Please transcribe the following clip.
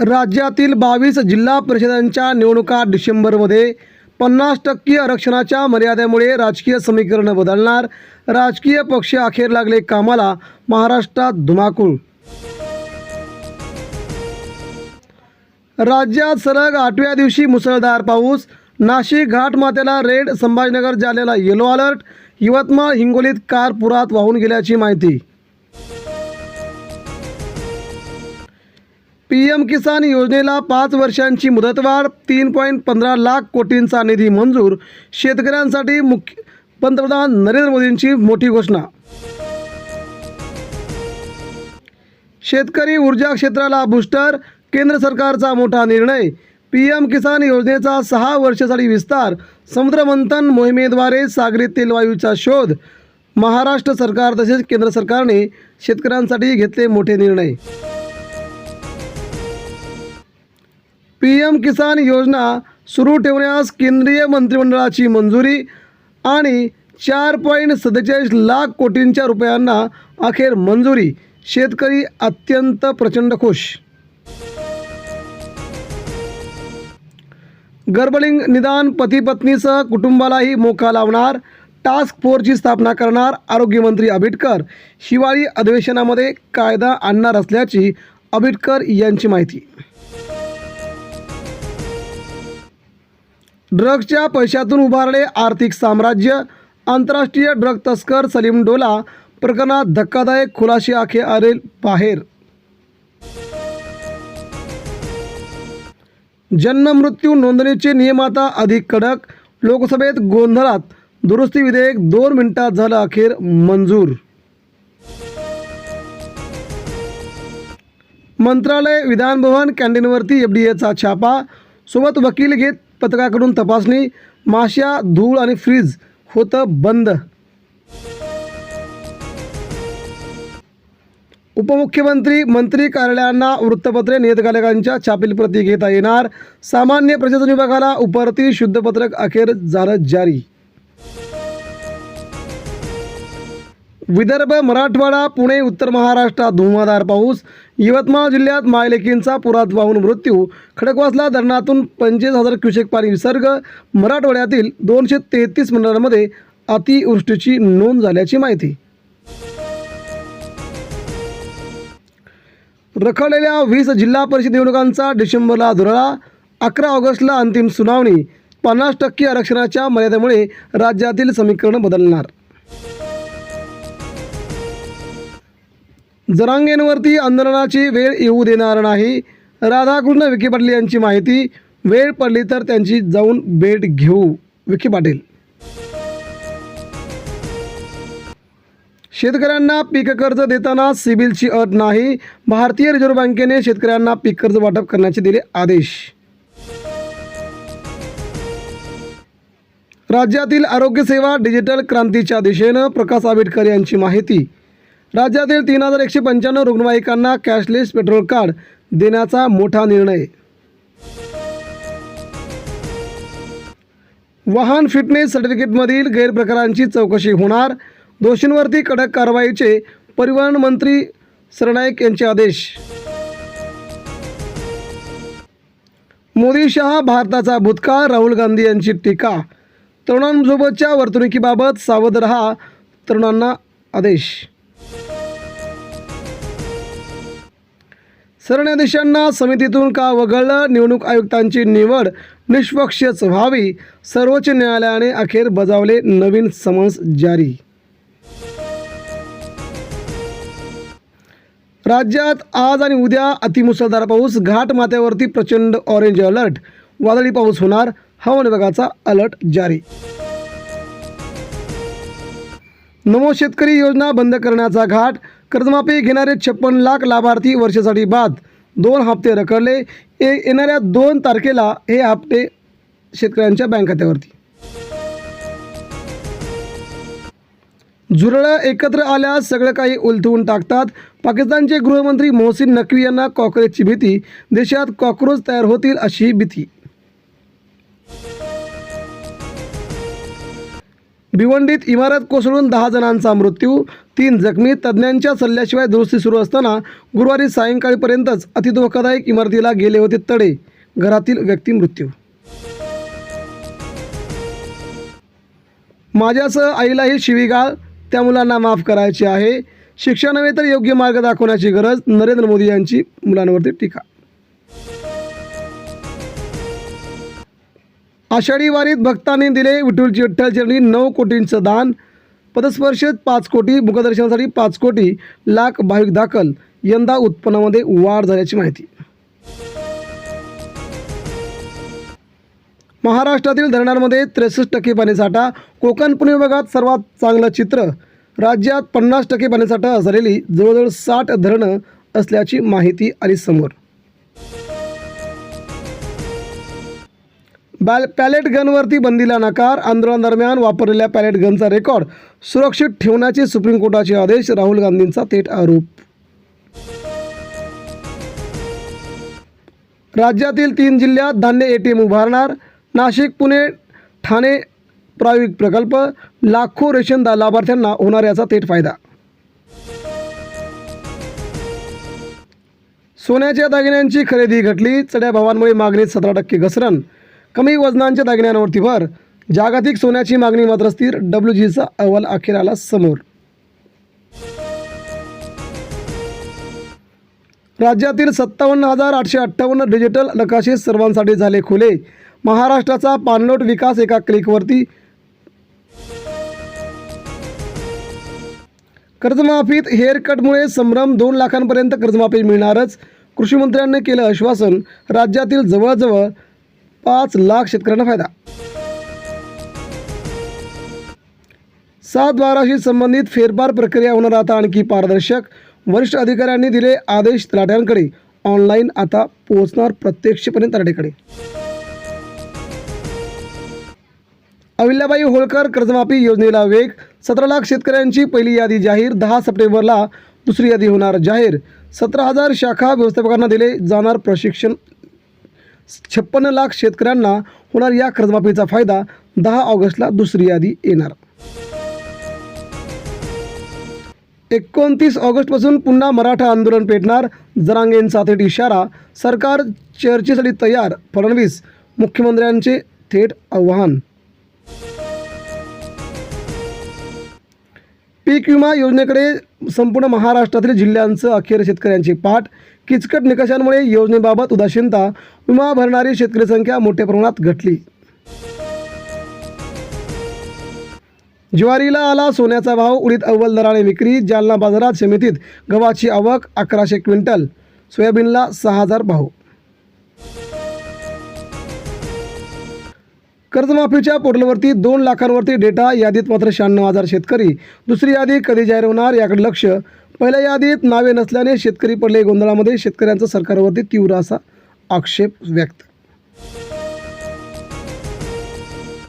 राज्यातील 22 जिल्हा परिषदांच्या निवडणुका डिसेंबरमध्ये 50% आरक्षणाच्या मर्यादेमुळे राजकीय समीकरण बदलणार. राजकीय पक्ष अखेर लागले कामाला. महाराष्ट्रात धुमाकूळ. राज्यात सलग 8व्या दिवशी मुसळधार पाऊस. नाशिक घाटमाथ्याला रेड, संभाजीनगर जालन्याला येलो अलर्ट. यवतमाळ हिंगोलीत कार पुरात वाहून गेल्याची माहिती. PM किसान योजनेला 5 वर्षांची मुदतवाढ. 3.15 लाख कोटींचा निधी मंजूर. शेतकऱ्यांसाठी पंतप्रधान नरेंद्र मोदींची मोठी घोषणा. शेतकरी ऊर्जा क्षेत्राला बूस्टर. केंद्र सरकारचा मोठा निर्णय. PM किसान योजनेचा 6 वर्षासाठी विस्तार. समुद्रमंथन मोहिमेद्वारे सागरी तेलवायूचा शोध. महाराष्ट्र सरकार तसेच केंद्र सरकारने शेतकऱ्यांसाठी घेतले मोठे निर्णय. PM किसान योजना सुरू ठेवण्यास केंद्रीय मंत्रिमंडळाची मंजुरी. आणि 4.47 लाख कोटींच्या रुपयांना अखेर मंजुरी. शेतकरी अत्यंत प्रचंड खुश. गर्भलिंग निदान पती पत्नीसह कुटुंबालाही मोका लावणार. टास्क फोर्सची स्थापना करणार आरोग्यमंत्री आबिटकर. हिवाळी अधिवेशनामध्ये कायदा आणणार असल्याची आबिटकर यांची माहिती. ड्रग्सच्या पैशातून उभारले आर्थिक साम्राज्य. आंतरराष्ट्रीय ड्रग तस्कर सलीम डोला प्रकरणात धक्कादायक खुलासे अखेर आले बाहेर. जन्म मृत्यू नोंदणीचे नियम आता अधिक कडक. लोकसभेत गोंधळात दुरुस्ती विधेयक 2 मिनिटात झालं अखेर मंजूर. मंत्रालय विधानभवन कॅन्टीनवरती FDAचा छापा. सोबत वकील घेत पथकाकडून तपासणी. माश्या, धूळ आणि फ्रीज होतं बंद. उपमुख्यमंत्री मंत्री कार्यालयांना वृत्तपत्रे नियतकालिकांच्या छापील प्रती घेता येणार. सामान्य प्रशासन विभागाला उपरती शुद्धपत्रक अखेर झालं जारी. विदर्भ, मराठवाडा, पुणे, उत्तर महाराष्ट्रात धुमाधार पाऊस. यवतमाळ जिल्ह्यात मायलेकींचा पुरात वाहून मृत्यू. खडकवासला धरणातून 25,000 क्युसेक पाणी विसर्ग. मराठवाड्यातील 233 मंडळांमध्ये अतिवृष्टीची नोंद झाल्याची माहिती. रखडलेल्या 20 जिल्हा परिषद निवडणुकांचा डिसेंबरला धुरळा. 11 ऑगस्टला अंतिम सुनावणी. 50% आरक्षणाच्या मर्यादेमुळे राज्यातील समीकरण बदलणार. जरांगेंवरती आंदोलनाची वेळ येऊ देणार नाही. राधाकृष्ण विखे पाटील यांची माहिती. वेळ पडली तर त्यांची जाऊन भेट घेऊ. विखे पाटील. शेतकऱ्यांना पीक कर्ज देताना सिबिलची अट नाही. भारतीय रिझर्व्ह बँकेने शेतकऱ्यांना पीक कर्ज वाटप करण्याचे दिले आदेश. राज्यातील आरोग्य सेवा डिजिटल क्रांतीच्या दिशेनं. प्रकाश आबिटकर यांची माहिती. राज्यातील 3195 रुग्णवाहिकांना कॅशलेस पेट्रोल कार्ड देण्याचा मोठा निर्णय. वाहन फिटनेस सर्टिफिकेटमधील गैरप्रकारांची चौकशी होणार. दोषींवरती कडक कारवाईचे परिवहन मंत्री सरनाईक यांचे आदेश. मोदी शहा भारताचा भूतकाळ. राहुल गांधी यांची टीका. तरुणांसोबतच्या वर्तणुकीबाबत सावध रहा. तरुणांना आदेश. सरन्यायाधीशांना समितीतून का वगळलं. निवडणूक आयुक्तांची निवड निष्पक्षच व्हावी. सर्वोच्च न्यायालयाने अखेर बजावले नवीन समन्स जारी. राज्यात आज आणि उद्या अतिमुसळधार पाऊस. घाटमाथ्यावरती प्रचंड ऑरेंज अलर्ट. वादळी पाऊस होणार. हवामान विभागाचा अलर्ट जारी. नमो शेतकरी योजना बंद करण्याचा घाट. कर्जमाफी घेणारे 56 लाख लाभार्थी वर्षासाठी बाद. 2 हप्ते रखडले. येणाऱ्या 2 तारखेला हे हप्ते शेतकऱ्यांच्या बँक खात्यावरती. झुरळं एकत्र आल्यास सगळं काही उलथवून टाकतात. पाकिस्तानचे गृहमंत्री मोहसिन नक्वी यांना कॉकरोचची भीती. देशात कॉकरोच तयार होतील अशी भीती. भिवंडीत इमारत कोसळून 10 जणांचा मृत्यू. 3 जखमी. तज्ज्ञांच्या सल्ल्याशिवाय दुरुस्ती सुरू असताना गुरुवारी सायंकाळपर्यंतच अतिधोकादायक इमारतीला गेले होते तडे. घरातील व्यक्ती मृत्यू. माझ्यासह आईलाही शिवीगाळ, त्या मुलांना माफ करायचे आहे. शिक्षा नव्हे तर योग्य मार्ग दाखवण्याची गरज. नरेंद्र मोदी यांची मुलांवरती टीका. आषाढी वारीत भक्तांनी दिले विठ्ठल चरणी 9 कोटींचं दान. पदस्पर्शेत 5 कोटी, मुखदर्शनासाठी 5 कोटी. लाख भाविक दाखल. यंदा उत्पन्नामध्ये वाढ झाल्याची माहिती. महाराष्ट्रातील धरणांमध्ये 63% पाणीसाठा. कोकण पुणे विभागात सर्वात चांगलं चित्र. राज्यात 50% पाणीसाठा असलेली जवळजवळ 60 धरणं असल्याची माहिती आली समोर. पॅलेट गनवरती बंदीला नकार. आंदोलनादरम्यान वापरलेल्या पॅलेट गनचा रेकॉर्ड सुरक्षित ठेवण्याचे सुप्रीम कोर्टाचे आदेश. राहुल गांधींचा थेट आरोप. राज्यातील 3 जिल्ह्यात धान्य ATM उभारणार. नाशिक, पुणे, ठाणे प्रायोगिक प्रकल्प. लाखो रेशन लाभार्थ्यांना होणार याचा थेट फायदा. सोन्याच्या दागिन्यांची खरेदी घटली. चढ्या भावांमुळे मागणीत 17% घसरण. कमी वजनांच्या दागिन्यांवरती भर. जागतिक सोन्याची मागणी मात्र स्थिर. WGचा अहवाल अखेर आला समोर. राज्यातील 57,858 डिजिटल नकाशे सर्वांसाठी झाले खुले. महाराष्ट्राचा पाणलोट विकास एका क्लिकवरती. कर्जमाफीत हेअरकटमुळे संभ्रम. 2 लाखांपर्यंत कर्जमाफी मिळणारच. कृषी मंत्र्यांनी केलं आश्वासन. राज्यातील जवळजवळ 5 लाख शेतकऱ्यांना फायदा. 7/12शी संबंधित फेरफार प्रक्रिया होणार आता आणखी पारदर्शक. वरिष्ठ अधिकाऱ्यांनी दिले आदेश तलाठ्यांकडे. ऑनलाईन आता पोहोचणार प्रत्यक्षपणे तलाठ्याकडे. अहिल्याबाई होळकर कर्जमाफी योजनेला वेग. 17 लाख शेतकऱ्यांची पहिली यादी जाहीर. 10 सप्टेंबरला दुसरी यादी होणार जाहीर. 17,000 शाखा व्यवस्थापकांना दिले जाणार प्रशिक्षण. 56 लाख शेतकऱ्यांना होणार या कर्जमाफीचा फायदा. 10 ऑगस्टला दुसरी यादी येणार. 29 ऑगस्टपासून पुन्हा मराठा आंदोलन पेटणार. जरांगेंचा थेट इशारा. सरकार चर्चेसाठी तयार. फडणवीस. मुख्यमंत्र्यांचे थेट आवाहन. पीक विमा योजनेकडे संपूर्ण महाराष्ट्रातील जिल्ह्यांचं अखेर शेतकऱ्यांची पाठ. किचकट निकषांमुळे योजनेबाबत उदासीनता. विमा भरणारी शेतकरी संख्या मोठ्या प्रमाणात घटली. ज्वारीला आला सोन्याचा भाव. उडीद अव्वल दराने विक्री. जालना बाजारात समितीत गव्हाची आवक 1100 क्विंटल. सोयाबीनला 6,000 भाव. कर्जमाफीच्या पोर्टलवरती 2 लाखांवरती डेटा. यादीत मात्र 96,000 शेतकरी. दुसरी यादी कधी जाहीर होणार याकडे लक्ष. पहिल्या यादीत नावे नसल्याने शेतकरी पडले गोंधळामध्ये. शेतकऱ्यांचा सरकारवरती तीव्र असा आक्षेप व्यक्त.